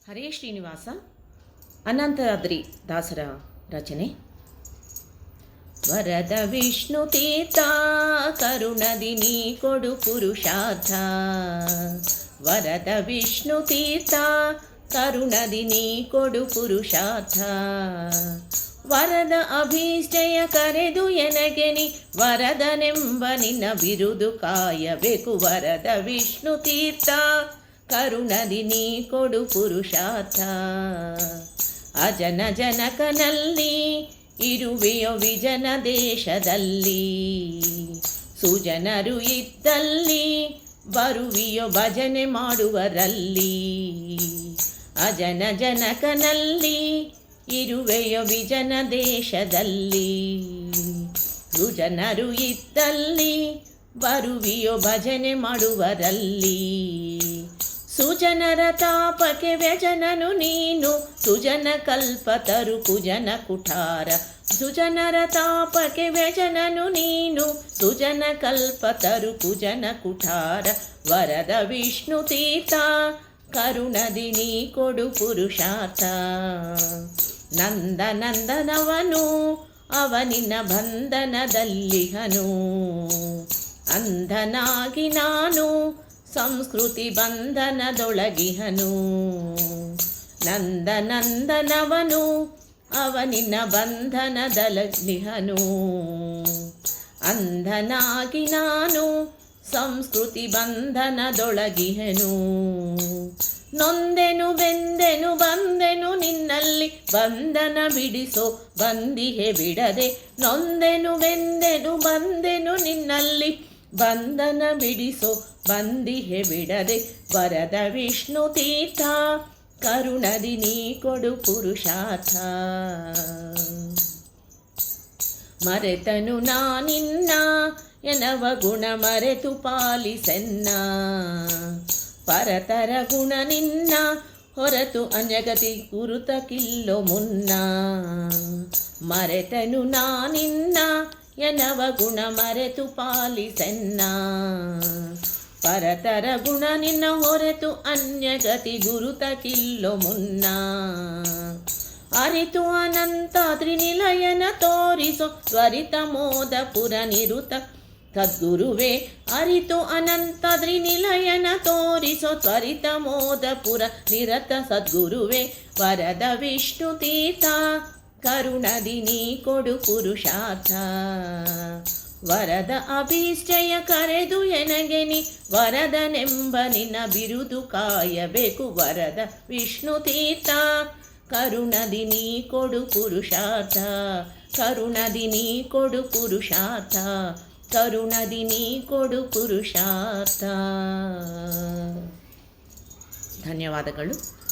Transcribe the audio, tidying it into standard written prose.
ಹರೇ ಶ್ರೀನಿವಾಸ. ಅನಂತಾದ್ರಿ ದಾಸರ ರಚನೆ. ವರದ ವಿಷ್ಣು ತೀರ್ಥ ಕರುಣದಿ ನೀ ಕೊಡು ಪುರುಷಾರ್ಥ. ವರದ ವಿಷ್ಣು ತೀರ್ಥ ಕರುಣದಿ ನೀ ಕೊಡು ಪುರುಷಾರ್ಥ. ವರದ ಅಭೀಷ್ಟಯ ಕರೆದು ಎನಗೆ ನೀ ವರದನೆಂಬ ನಿನ್ನ ಬಿರುದು ಕಾಯಬೇಕು. ವರದ ವಿಷ್ಣು ತೀರ್ಥ ಕರುಣದಿ ನೀ ಕೊಡು ಪುರುಷಾರ್ಥ. ಅಜನ ಜನಕನಲ್ಲಿ ಇರುವೆಯೋ ವಿಜನ ದೇಶದಲ್ಲಿ. ಸುಜನರು ಇದ್ದಲ್ಲಿ ಬರುವಿಯೋ ಭಜನೆ ಮಾಡುವರಲ್ಲಿ. ಅಜನ ಜನಕನಲ್ಲಿ ಇರುವೆಯೋ ವಿಜನ ದೇಶದಲ್ಲಿ. ಸುಜನರು ಇದ್ದಲ್ಲಿ ಬರುವಿಯೋ ಭಜನೆ ಮಾಡುವರಲ್ಲಿ. ಸುಜನರ ತಾಪಕ್ಕೆ ವ್ಯಜನನು ನೀನು ಸುಜನ ಕಲ್ಪತರು ಕುಜನ ಕುಠಾರ. ಸುಜನರ ತಾಪಕ್ಕೆ ವ್ಯಜನನು ನೀನು ಸುಜನ ಕಲ್ಪತರು ಕುಜನ ಕುಠಾರ. ವರದ ವಿಷ್ಣು ತೀರ್ಥ ಕರುಣದಿ ನೀ ಕೊಡು ಪುರುಷಾರ್ಥ. ನಂದನಂದನವನು ಅವನಿನ ಬಂಧನದಲ್ಲಿಹನು. ಅಂಧನಾಗಿ ನಾನು ಸಂಸ್ಕೃತಿ ಬಂಧನದೊಳಗಿಹನು. ನಂದನಂದನವನು ಅವನಿನ ಬಂಧನದಲ್ಲಿಹನು. ಅಂಧನಾಗಿ ನಾನು ಸಂಸ್ಕೃತಿ ಬಂಧನದೊಳಗಿಹನು. ನೊಂದೆನು ಬೆಂದೆನು ಬಂದೆನು ನಿನ್ನಲ್ಲಿ ಬಂಧನ ಬಿಡಿಸೋ ಬಂದಿಹೆ ಬಿಡದೆ. ನೊಂದೆನು ಬೆಂದೆನು ಬಂದೆನು ನಿನ್ನಲ್ಲಿ ಬಂಧನ ಬಿಡಿಸೋ ಬಂದಿಹೆ ಬಿಡದೆ. ವರದ ವಿಷ್ಣು ತೀರ್ಥ ಕರುಣದಿ ನೀ ಕೊಡು ಪುರುಷಾರ್ಥ. ಮರೆತನು ನಾನಿನ್ನ ಎನವ ಗುಣ ಮರೆತು ಪಾಲಿಸೆನ್ನ. ಪರತರ ಗುಣ ನಿನ್ನ ಹೊರತು ಅನ್ಯಗತಿ ಗುರುತಕ್ಕಿಲ್ಲೋ ಮುನ್ನ. ಮರೆತನು ನಾನಿನ್ನ ಎನವ ಗುಣ ಮರೆತು ಪಾಲಿಸೆನ್ನ. ಪರತರ ಗುಣ ನಿನ್ನ ಹೊರತು ಅನ್ಯಗತಿ ಗುರುತಕ್ಕಿಲ್ಲೋ ಮುನ್ನ. ಅರಿತು ಅನಂತಾದ್ರಿ ನಿಲಯನ ತೋರಿಸೋ ತ್ವರಿತ ಮೋದ ಪುರ ನಿರುತ ಸದ್ಗುರುವೇ. ಅರಿತು ಅನಂತಾದ್ರಿ ನಿಲಯನ ತೋರಿಸೋ ತ್ವರಿತ ಮೋದ ಪುರ ನಿರತ ಸದ್ಗುರುವೇ. ವರದ ವಿಷ್ಣು ತೀರ್ಥ ಕರುಣದಿ ನೀ ಕೊಡು ಪುರುಷಾರ್ಥ. ವರದ ಅಭೀಷ್ಟಯ ಕರೆದು ಎನಗೆ ನೀ ವರದನೆಂಬ ನಿನ್ನ ಬಿರುದು ಕಾಯಬೇಕು. ವರದ ವಿಷ್ಣು ತೀರ್ಥ ಕರುಣದಿ ನೀ ಕೊಡು ಪುರುಷಾರ್ಥ. ಕರುಣದಿ ನೀ ಕೊಡು ಪುರುಷಾರ್ಥ. ಕರುಣದಿ ನೀ ಕೊಡು ಪುರುಷಾರ್ಥ. ಧನ್ಯವಾದಗಳು.